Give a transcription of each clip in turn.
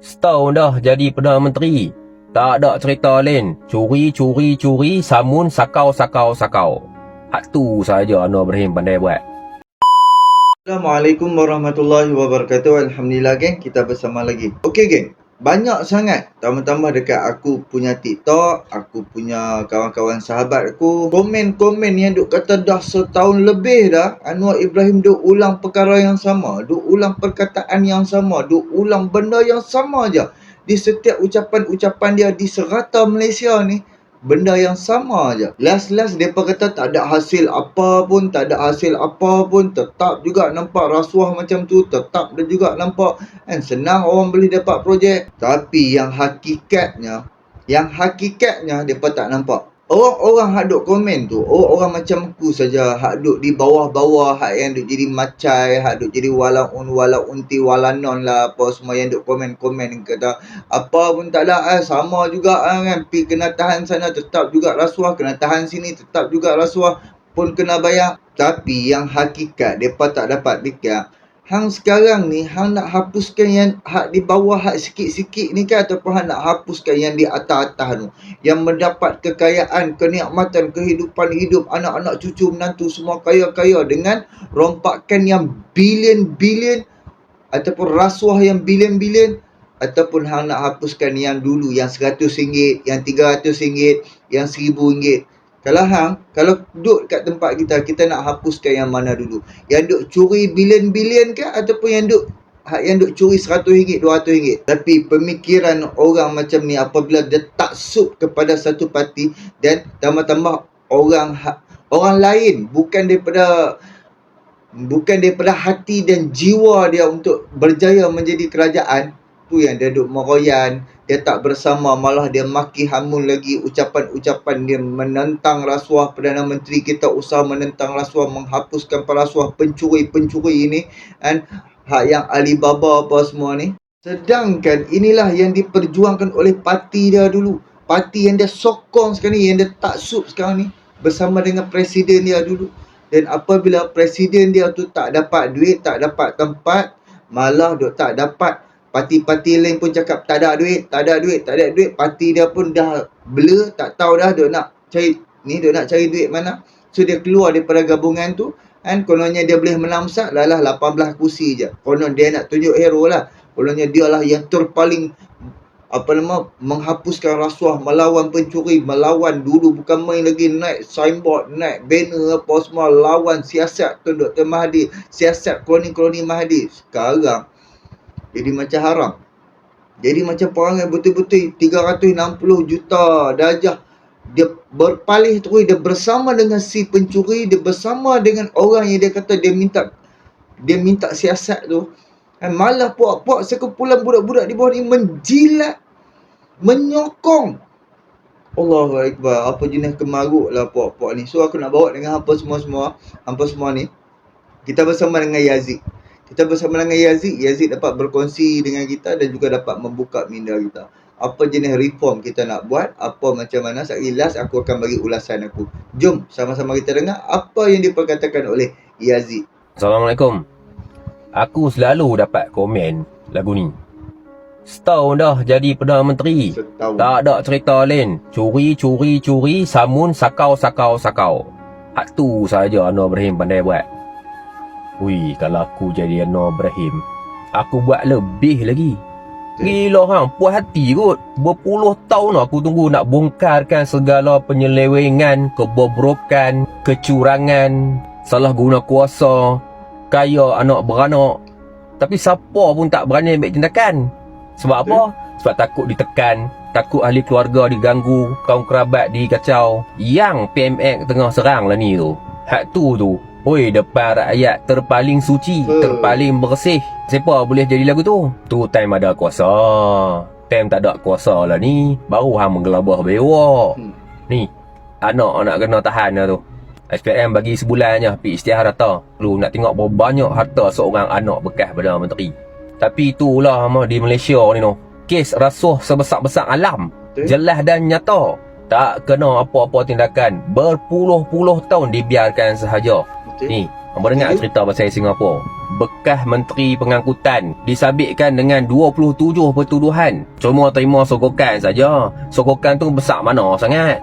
Setahun dah jadi Perdana Menteri. Tak ada cerita lain. Curi, samun, sakau. Hak tu sahaja Anwar Ibrahim pandai buat. Assalamualaikum warahmatullahi wabarakatuh. Alhamdulillah geng, kita bersama lagi. Okey geng, banyak sangat tambah-tambah dekat aku punya TikTok, aku punya kawan-kawan sahabat aku, komen-komen yang duk kata dah setahun lebih dah Anwar Ibrahim duk ulang perkara yang sama, duk ulang perkataan yang sama, duk ulang benda yang sama aja. Di setiap ucapan-ucapan dia di serata Malaysia ni, benda yang sama aja. Last mereka kata tak ada hasil apa pun, tetap juga nampak rasuah macam tu, tetap dia juga nampak kan senang orang boleh dapat projek. Tapi yang hakikatnya mereka tak nampak. Orang-orang hak duk komen tu, orang macam aku saja, hak duk di bawah-bawah, hak yang duk jadi macai, hak duk jadi walaun ti walanon lah, apa semua yang duk komen-komen kata apa pun tak ada, sama juga kan, pi kena tahan sana tetap juga rasuah, kena tahan sini tetap juga rasuah, pun kena bayar. Tapi yang hakikat depa tak dapat fikir, hang sekarang ni hang nak hapuskan yang hak di bawah, hak sikit-sikit ni kan, ataupun hang nak hapuskan yang di atas-atas tu, yang mendapat kekayaan, kenikmatan, kehidupan hidup, anak-anak cucu menantu semua kaya-kaya dengan rompakan yang bilion-bilion ataupun rasuah yang bilion-bilion, ataupun hang nak hapuskan yang dulu, yang RM100, yang RM300, yang RM1000. Kalau duduk kat tempat kita nak hapuskan yang mana dulu? Yang duk curi bilion-bilion ke, ataupun yang duk curi RM100, RM200? Tapi pemikiran orang macam ni apabila dia taksub kepada satu parti, dan tambah-tambah orang lain bukan daripada hati dan jiwa dia untuk berjaya menjadi kerajaan, tu yang dia duk meroyan, dia tak bersama, malah dia maki hamun lagi ucapan-ucapan dia menentang rasuah. Perdana Menteri kita usaha menentang rasuah, menghapuskan perasuah, pencuri ini kan, hak yang Alibaba apa semua ni. Sedangkan inilah yang diperjuangkan oleh parti dia dulu, parti yang dia sokong sekarang ni, yang dia taksub sekarang ni, bersama dengan presiden dia dulu. Dan apabila presiden dia tu tak dapat duit, tak dapat tempat, malah duk tak dapat, parti-parti lain pun cakap tak ada duit, parti dia pun dah blur, tak tahu dah duk nak cari duit mana. So dia keluar daripada gabungan tu kan, kononnya dia boleh menang besar, lah 18 kursi je. Konon dia nak tunjuk hero lah, kononnya dia lah yang terpaling menghapuskan rasuah, melawan pencuri, melawan dulu bukan main lagi, naik signboard, naik banner apa semua, lawan siasat Tun Dr. Mahathir, siasat koloni-koloni Mahathir. Sekarang jadi macam haram, jadi macam perangai betul-betul 360 juta darjah. Dia berpalih terus, dia bersama dengan si pencuri, dia bersama dengan orang yang dia kata dia minta siasat tu. Malah puak-puak sekumpulan budak-budak di bawah ni menjilat, menyokong. Allahu Akbar, apa jenis kemaruk lah puak-puak ni. So aku nak bawa dengan hampa semua ni. Kita bersama dengan Yazid. Yazid dapat berkongsi dengan kita dan juga dapat membuka minda kita. Apa jenis reform kita nak buat, apa macam mana. Sekali last aku akan bagi ulasan aku. Jom sama-sama kita dengar apa yang diperkatakan oleh Yazid. Assalamualaikum. Aku selalu dapat komen lagu ni. Setahun dah jadi Perdana Menteri. Setahun. Tak ada cerita lain. Curi, samun, sakau. Hak tu sahaja Anwar Ibrahim pandai buat. Ui, kalau aku jadi Anwar Ibrahim, aku buat lebih lagi. Gila hang, puas hati kot. Berpuluh tahun aku tunggu nak bongkarkan segala penyelewengan, kebobrokan, kecurangan, salah guna kuasa, kaya anak beranak. Tapi siapa pun tak berani ambil tindakan. Sebab apa? Sebab takut ditekan, takut ahli keluarga diganggu, kaum kerabat dikacau. Yang PMX tengah serang lah ni tu. Hak tu oi, depan rakyat terpaling suci, terpaling bersih. Siapa boleh jadi lagu tu? Tu time ada kuasa. Time tak ada kuasa lah ni, baru hang menggelabah bewak. Ni, anak nak kena tahan lah tu. SPM bagi sebulan je pergi isytihar harta. Lu nak tengok berapa banyak harta seorang anak bekas Perdana Menteri. Tapi itulah di Malaysia ni kes rasuah sebesar-besar alam, jelas dan nyata. Tak kena apa-apa tindakan, berpuluh-puluh tahun dibiarkan sahaja. Ni, hangpa dengar cerita pasal Singapura. bekas Menteri Pengangkutan disabitkan dengan 27 pertuduhan. Cuma terima sogokan saja. Sogokan tu besar mana sangat?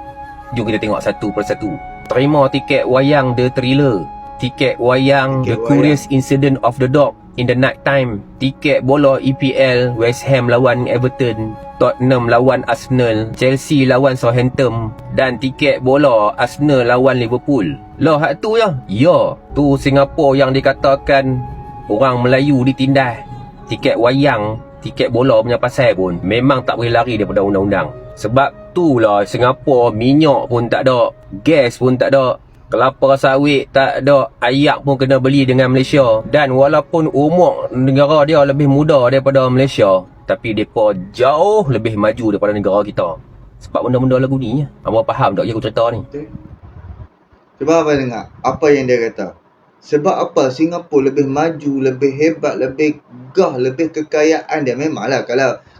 Jom kita tengok satu persatu. Terima tiket wayang The Thriller, tiket wayang The Curious Incident of the Dog in the Night Time, tiket bola EPL West Ham lawan Everton, Tottenham lawan Arsenal, Chelsea lawan Southampton, dan tiket bola Arsenal lawan Liverpool. Lah hak tu ya? Ya, tu Singapura yang dikatakan orang Melayu ditindas. Tiket wayang, tiket bola punya pasal pun memang tak boleh lari daripada undang-undang. Sebab tu lah Singapura minyak pun tak ada, gas pun tak ada, kelapa sawit tak ada, ayak pun kena beli dengan Malaysia. Dan walaupun umur negara dia lebih muda daripada Malaysia, tapi mereka jauh lebih maju daripada negara kita. Sebab benda-benda lagu ni, abang faham tak je aku cerita ni? Cuba abang dengar apa yang dia kata. Sebab apa Singapura lebih maju, lebih hebat, lebih gah, lebih kekayaan dia. Memanglah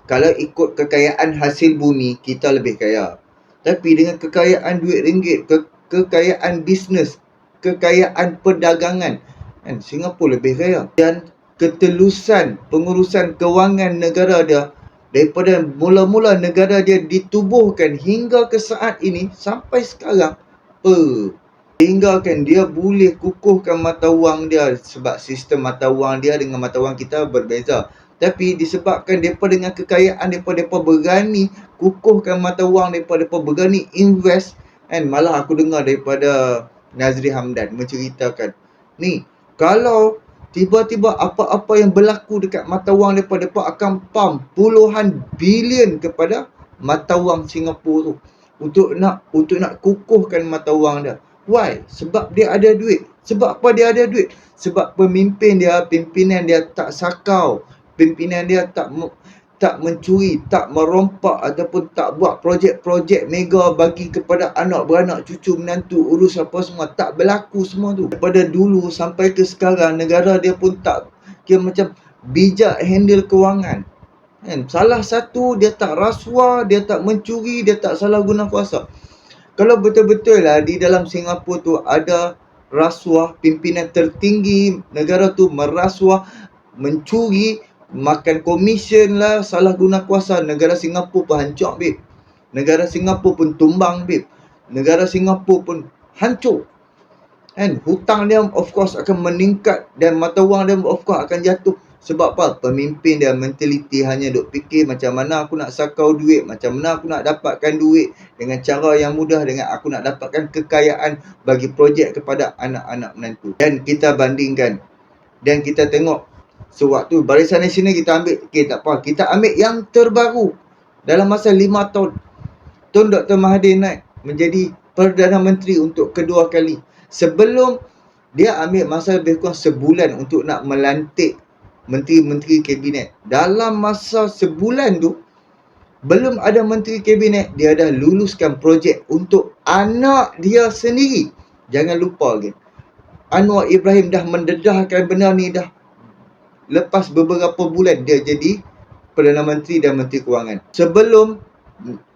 kalau ikut kekayaan hasil bumi, kita lebih kaya. Tapi dengan kekayaan duit ringgit, kekayaan bisnes, kekayaan perdagangan, kan, Singapura lebih kaya. Dan ketelusan pengurusan kewangan negara dia, daripada mula-mula negara dia ditubuhkan hingga ke saat ini sampai sekarang, sehingga kan dia boleh kukuhkan mata wang dia. Sebab sistem mata wang dia dengan mata wang kita berbeza. Tapi disebabkan mereka dengan kekayaan mereka berani kukuhkan mata wang mereka berani invest. And malah aku dengar daripada Nazri Hamdan menceritakan, ni kalau tiba-tiba apa-apa yang berlaku dekat mata wang mereka akan pump puluhan bilion kepada mata wang Singapura tu untuk nak kukuhkan mata wang dia. Why? Sebab dia ada duit. Sebab apa dia ada duit? Sebab pimpinan dia tak sakau. Pimpinan dia tak mencuri, tak merompak ataupun tak buat projek-projek mega bagi kepada anak beranak, cucu menantu, urus apa semua. Tak berlaku semua tu. Daripada dulu sampai ke sekarang, negara dia pun tak kira macam bijak handle kewangan. Kan? Salah satu, dia tak rasuah, dia tak mencuri, dia tak salah guna kuasa. Kalau betul-betul lah di dalam Singapura tu ada rasuah, pimpinan tertinggi negara tu merasuah, mencuri, makan komisen lah, salah guna kuasa, negara Singapura pun hancur, babe. Negara Singapura pun tumbang, babe. Negara Singapura pun hancur. Kan? Hutang dia of course akan meningkat dan mata wang dia of course akan jatuh. Sebab apa? Pemimpin dia mentaliti hanya duk fikir macam mana aku nak sakau duit, macam mana aku nak dapatkan duit dengan cara yang mudah, dengan aku nak dapatkan kekayaan bagi projek kepada anak-anak menantu. Dan kita bandingkan dan kita tengok sewaktu Barisan Nasional kita ambil, tak apa, kita ambil yang terbaru dalam masa 5 tahun. Tun Dr. Mahathir naik menjadi Perdana Menteri untuk kedua kali. Sebelum dia ambil masa lebih kurang sebulan untuk nak melantik menteri-menteri kabinet. Dalam masa sebulan tu, belum ada menteri kabinet, dia dah luluskan projek untuk anak dia sendiri. Jangan lupa lagi, Anwar Ibrahim dah mendedahkan benda ni dah lepas beberapa bulan dia jadi Perdana Menteri dan Menteri Kewangan. Sebelum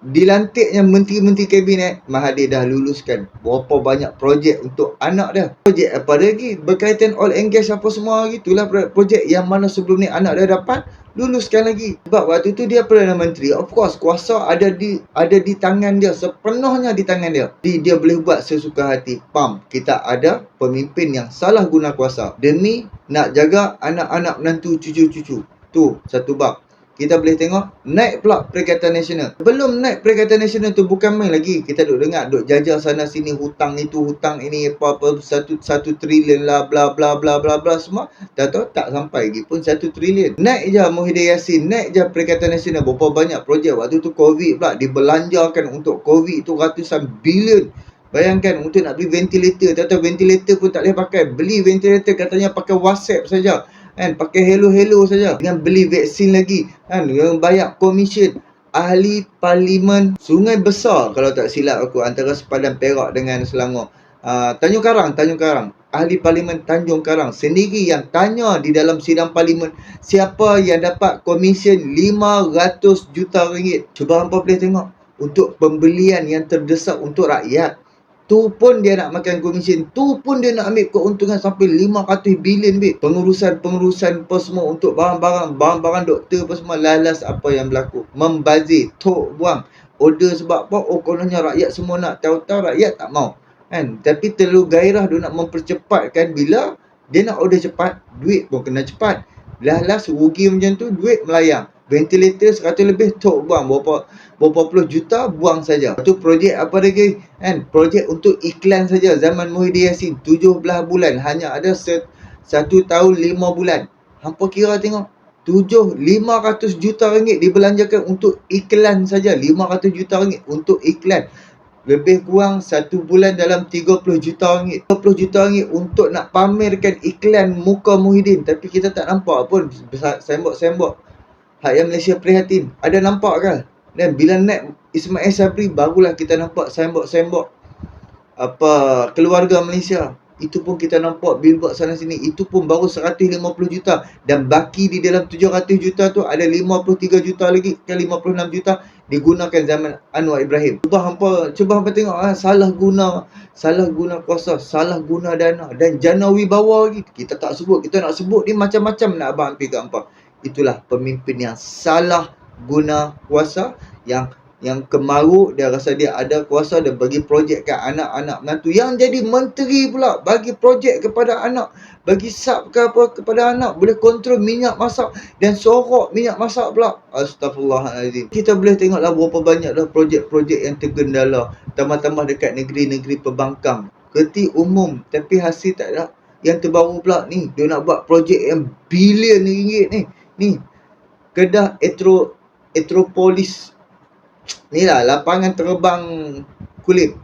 dilantiknya menteri-menteri kabinet, Mahathir dah luluskan berapa banyak projek untuk anak dia. Projek apa lagi? Berkaitan oil and gas apa semua lagi. Itulah projek yang mana sebelum ni anak dia dapat, luluskan lagi. Sebab waktu tu dia Perdana Menteri, of course kuasa ada di tangan dia, sepenuhnya di tangan dia. Dia boleh buat sesuka hati. Kita ada pemimpin yang salah guna kuasa demi nak jaga anak-anak menantu, cucu-cucu. Tu satu bab. Kita boleh tengok naik pula Perikatan Nasional. Belum naik Perikatan Nasional tu bukan main lagi. Kita duk dengar, duk jajah sana sini, hutang itu, hutang ini, apa-apa, 1 trilion lah, bla bla bla bla bla semua. Tak sampai lagi pun 1 trilion. Naik je Muhyiddin Yassin, naik je Perikatan Nasional. Berapa banyak projek. Waktu tu COVID pula, dibelanjakan untuk COVID tu ratusan bilion. Bayangkan untuk nak beli ventilator, ventilator pun tak boleh pakai. Beli ventilator katanya pakai WhatsApp saja. Kan, pakai hello saja. Dengan beli vaksin lagi, kan, dengan bayar komisen. Ahli Parlimen Sungai Besar kalau tak silap aku, antara sepadan Perak dengan Selangor, Tanjung Karang. Ahli Parlimen Tanjung Karang sendiri yang tanya di dalam sidang Parlimen siapa yang dapat komisen 500 juta ringgit. Cuba hampa boleh tengok, untuk pembelian yang terdesak untuk rakyat. Tu Tu pun dia nak makan komisen, tu pun dia nak ambil keuntungan sampai 500 bilion bit. Pengurusan apa semua untuk barang-barang doktor apa semua. Lalas apa yang berlaku, membazir, tok buang order. Sebab apa? Oh, kononnya rakyat semua nak, tahu-tahu rakyat tak mau kan. Tapi terlalu gairah dia nak mempercepatkan. Bila dia nak order cepat, duit pun kena cepat. Lalas rugi macam tu, duit melayang. Ventilator 100 lebih, tok buang berapa puluh juta, buang saja. Tu projek apa lagi kan? Projek untuk iklan saja zaman Muhyiddin Yassin 17 bulan, hanya ada 1 tahun 5 bulan. Hampa kira tengok, 500 juta ringgit dibelanjakan untuk iklan saja. 500 juta ringgit untuk iklan. Lebih kurang 1 bulan dalam 30 juta ringgit. 30 juta ringgit untuk nak pamerkan iklan muka Muhyiddin. Tapi kita tak nampak pun sembok-sembok. Hak yang Malaysia prihatin. Ada nampak ke? Dan bila naik Ismail Sabri, barulah kita nampak sembok-sembok apa keluarga Malaysia. Itu pun kita nampak billboard sana sini. Itu pun baru 150 juta. Dan baki di dalam 700 juta tu ada 53 juta lagi ke 56 juta digunakan zaman Anwar Ibrahim. Cuba hampa tengok salah guna kuasa, salah guna dana dan jana wibawa lagi. Kita tak sebut, kita nak sebut ni macam-macam nak abang ambil kat hampa. Itulah pemimpin yang salah guna kuasa, yang kemaruk, dia rasa dia ada kuasa, dia bagi projek kat anak-anak menantu, yang jadi menteri pula bagi projek kepada anak, bagi sub ke apa kepada anak, boleh kontrol minyak masak dan sorok minyak masak pula. Astaghfirullahalazim. Kita boleh tengoklah berapa banyak dah projek-projek yang tergendala, tambah-tambah dekat negeri-negeri pembangkang, kerti umum tapi hasil tak ada. Yang terbaru pula ni, dia nak buat projek yang bilion ringgit ni Kedah Etropolis ni lah, lapangan terbang kulit.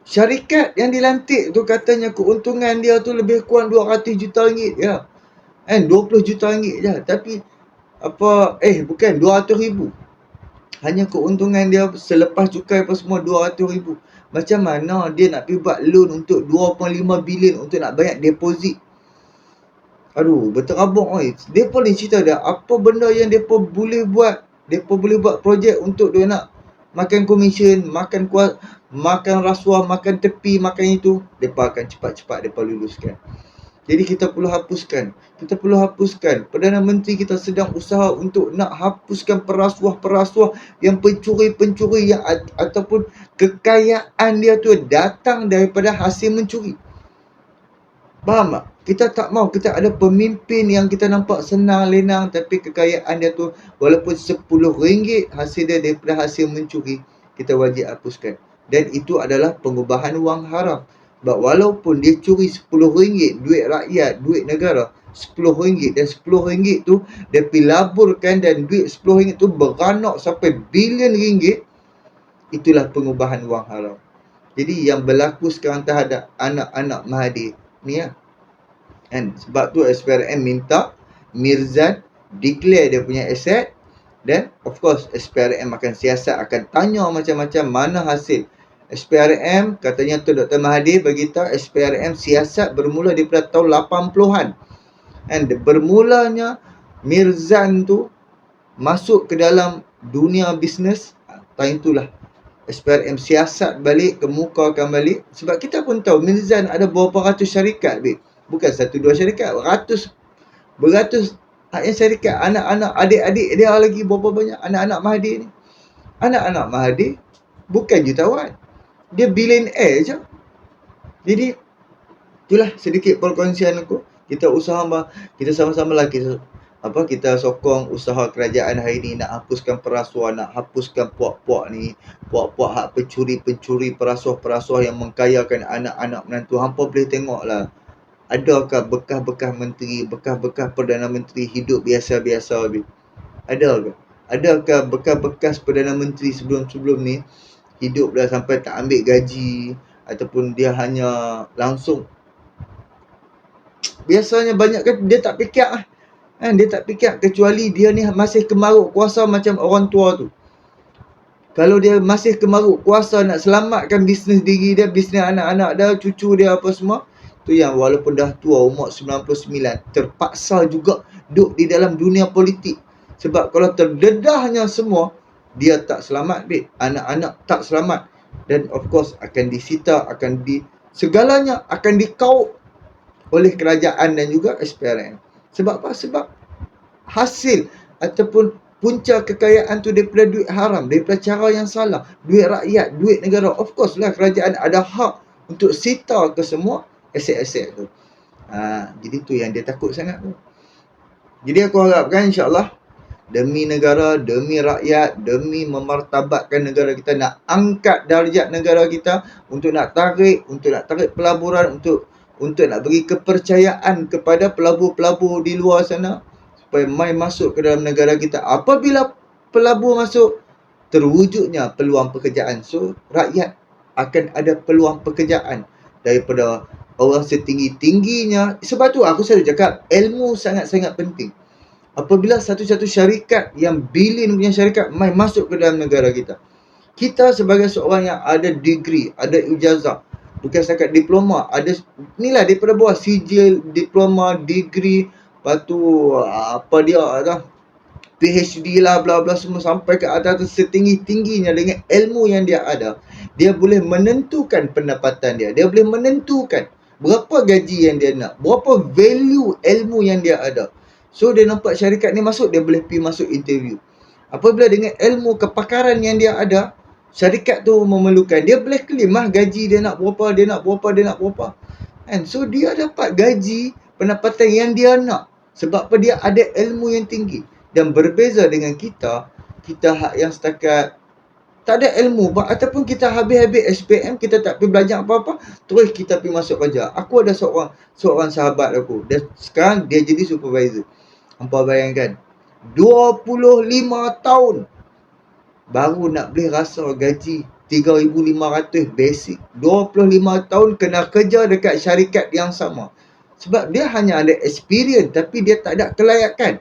Syarikat yang dilantik tu katanya keuntungan dia tu lebih kurang 200 juta ringgit je. 20 juta ringgit je. Tapi bukan 200 ribu. Hanya keuntungan dia selepas cukai apa semua 200 ribu. Macam mana dia nak pergi buat loan untuk 2.5 bilion untuk nak bayar deposit? Aduh, berterabuk oi. Depa ni cerita dia apa benda yang depa boleh buat. Depa boleh buat projek untuk dia nak makan komisen, makan rasuah, makan tepi, makan itu. Depa akan cepat-cepat depa luluskan. Jadi kita perlu hapuskan. Perdana Menteri kita sedang usaha untuk nak hapuskan perasuah yang pencuri-pencuri yang ataupun kekayaan dia tu datang daripada hasil mencuri. Faham tak? Kita tak mau, kita ada pemimpin yang kita nampak senang lenang tapi kekayaan dia tu walaupun RM10 hasil dia daripada hasil mencuri, kita wajib hapuskan. Dan itu adalah pengubahan wang haram. Sebab walaupun dia curi RM10 duit rakyat, duit negara, RM10 dan RM10 tu dia pergi laburkan dan duit RM10 tu beranak sampai bilion ringgit, itulah pengubahan wang haram. Jadi yang berlaku sekarang terhadap anak-anak Mahathir ni lah. Kan? Sebab tu SPRM minta Mirzan declare dia punya aset. Dan of course SPRM akan siasat, akan tanya macam-macam mana hasil. SPRM katanya tu Dr. Mahathir beritahu SPRM siasat bermula daripada tahun 80-an. And bermulanya Mirzan tu masuk ke dalam dunia bisnes, time itulah SPRM siasat balik, kemukakan balik. Sebab kita pun tahu Mirzan ada berapa ratus syarikat, bukan 1-2 syarikat, beratus syarikat. Anak-anak, adik-adik dia lagi berapa banyak anak-anak Mahathir ni. Anak-anak Mahathir bukan jutawan, dia billionaire je. Jadi itulah sedikit perkongsian aku. Kita sama-sama lah kita sokong usaha kerajaan hari ni nak hapuskan perasuah, nak hapuskan puak-puak hak pencuri perasuah yang mengkayakan anak-anak menantu. Hampa boleh tengoklah, adakah bekas-bekas menteri, bekas-bekas Perdana Menteri hidup biasa-biasa? Adakah bekas-bekas Perdana Menteri sebelum-sebelum ni hidup dah sampai tak ambil gaji, ataupun dia hanya langsung, biasanya banyak kan dia tak fikir dia tak fikir, kecuali dia ni masih kemaruk kuasa macam orang tua tu. Kalau dia masih kemaruk kuasa nak selamatkan bisnes diri dia, bisnes anak-anak dia, cucu dia apa semua, tu yang walaupun dah tua umur 99 terpaksa juga duduk di dalam dunia politik. Sebab kalau terdedahnya semua, dia tak selamat, anak-anak tak selamat. dan of course akan disita, segalanya akan dikaup oleh kerajaan dan juga SPRM. Sebab apa? Sebab hasil ataupun punca kekayaan tu daripada duit haram, daripada cara yang salah, duit rakyat, duit negara. Of course lah kerajaan ada hak untuk sita ke semua aset-aset tu. Jadi tu yang dia takut sangat tu. Jadi aku harapkan insya-Allah demi negara, demi rakyat, demi memartabatkan negara kita, nak angkat darjat negara kita, untuk nak tarik pelaburan, untuk nak bagi kepercayaan kepada pelabur-pelabur di luar sana supaya mai masuk ke dalam negara kita. Apabila pelabur masuk, terwujudnya peluang pekerjaan. So rakyat akan ada peluang pekerjaan daripada orang setinggi-tingginya. Sebab tu aku selalu cakap ilmu sangat-sangat penting. Apabila satu-satu syarikat yang bilion punya syarikat mai masuk ke dalam negara kita, kita sebagai seorang yang ada degree, ada ijazah, bukan setakat diploma, ada inilah daripada bawah sijil, diploma, degree, lepas tu apa dia dah, PhD lah, bla bla semua, sampai ke atas setinggi-tingginya dengan ilmu yang dia ada. Dia boleh menentukan pendapatan dia. Dia boleh menentukan berapa gaji yang dia nak, berapa value ilmu yang dia ada. So dia nampak syarikat ni masuk, dia boleh pergi masuk interview. Apabila dengan ilmu kepakaran yang dia ada, syarikat tu memerlukan, dia boleh claim lah gaji dia nak berapa, dia nak berapa. And so dia dapat gaji, pendapatan yang dia nak. Sebab apa? Dia ada ilmu yang tinggi. Dan berbeza dengan kita yang setakat tak ada ilmu, ataupun kita habis-habis SPM, kita tak pergi belajar apa-apa, terus kita pergi masuk kerja. Aku ada seorang sahabat aku, sekarang dia jadi supervisor. Hampa bayangkan, 25 tahun baru nak boleh rasa gaji 3,500 basic. 25 tahun kena kerja dekat syarikat yang sama. Sebab dia hanya ada experience, tapi dia tak ada kelayakan.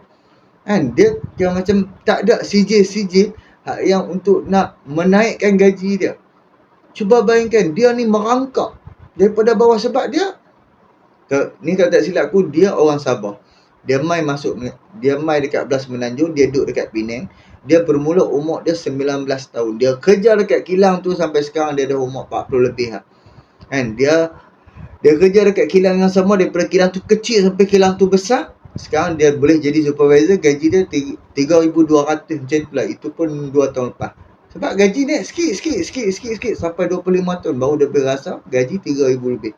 Kan? Dia macam tak ada sijil-sijil yang untuk nak menaikkan gaji dia. Cuba bayangkan, dia ni merangkak daripada bawah. Sebab dia, ni kalau tak silap aku, dia orang Sabah. Dia mai dekat Belas Menanjung, dia duduk dekat Penang. Dia bermula umur dia 19 tahun. Dia kerja dekat kilang tu sampai sekarang dia dah umur 40 lebih lah. Kan? Dia kerja dekat kilang yang sama, daripada kilang tu kecil sampai kilang tu besar. Sekarang dia boleh jadi supervisor, gaji dia 3,200 macam tu lah. Itu pun 2 tahun lepas. Sebab gaji naik sikit sampai 25 tahun baru dia berasa gaji 3,000 lebih.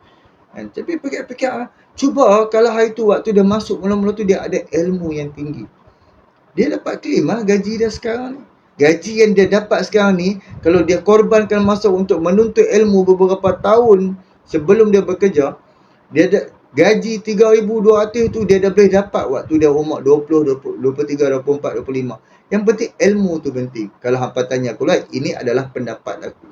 Kan? Tapi fikir-fikir, cuba kalau hari tu waktu dia masuk mula-mula tu dia ada ilmu yang tinggi, dia dapat claim lah gaji dia sekarang ni. Gaji yang dia dapat sekarang ni, kalau dia korbankan masa untuk menuntut ilmu beberapa tahun sebelum dia bekerja, dia ada gaji 3,200 tu dia dah boleh dapat waktu dia umur 20, 23, 24, 25. Yang penting ilmu tu penting. Kalau hampa tanya aku lah, ini adalah pendapat aku.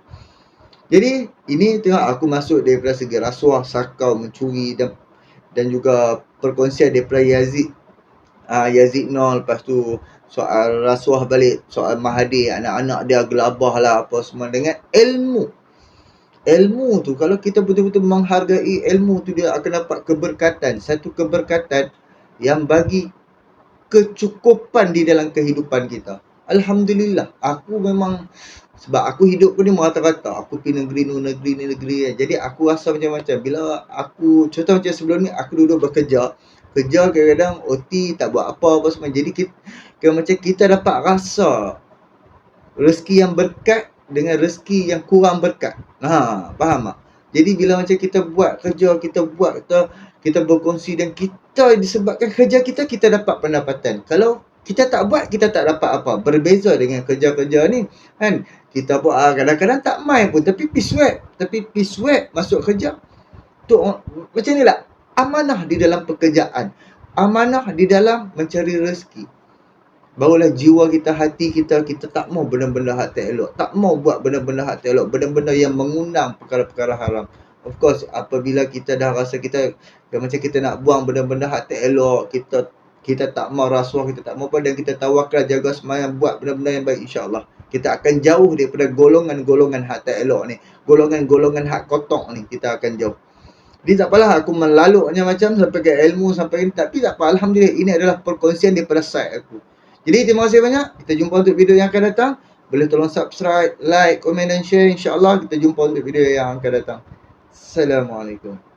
Jadi ini tengok aku masuk daripada segi rasuah, sakau, mencuri dan juga perkongsian daripada Yazid Nol. Lepas tu soal rasuah balik, soal Mahathir, anak-anak dia gelabah lah apa semua dengan ilmu. Ilmu tu kalau kita betul-betul menghargai ilmu tu, dia akan dapat keberkatan. Satu keberkatan yang bagi kecukupan di dalam kehidupan kita. Alhamdulillah, aku memang, sebab aku hidup pun ni merata-rata. Aku pergi negeri ni. Jadi aku rasa macam-macam. Bila aku, contoh macam sebelum ni, aku duduk bekerja. Kerja kadang-kadang OT, tak buat apa semua. Jadi macam kita dapat rasa rezeki yang berkat dengan rezeki yang kurang berkat. Faham tak? Jadi bila macam kita buat kerja, kita berkongsi, dan kita disebabkan kerja kita dapat pendapatan. Kalau kita tak buat, kita tak dapat apa. Berbeza dengan kerja-kerja ni kan. Kita buat kadang-kadang tak main pun, tapi pi sweat masuk kerja tu. Macam ni lah, amanah di dalam pekerjaan, amanah di dalam mencari rezeki. Barulah jiwa kita, hati kita tak mau benda-benda hak tak elok. Tak mau buat benda-benda hak tak elok, benda-benda yang mengundang perkara-perkara haram. Of course, apabila kita dah rasa kita macam kita nak buang benda-benda hak tak elok, kita tak mau rasuah, kita tak mau apa, dan kita tawakal, jaga semayang, buat benda-benda yang baik, insya-Allah kita akan jauh daripada golongan-golongan hak tak elok ni, golongan-golongan hak kotor ni, kita akan jauh. Jadi tak apalah aku melaluknya macam sampai ke ilmu sampai ni, tapi tak apa, alhamdulillah ini adalah perkongsian daripada side aku. Jadi terima kasih banyak. Kita jumpa untuk video yang akan datang. Boleh tolong subscribe, like, komen dan share. InsyaAllah kita jumpa untuk video yang akan datang. Assalamualaikum.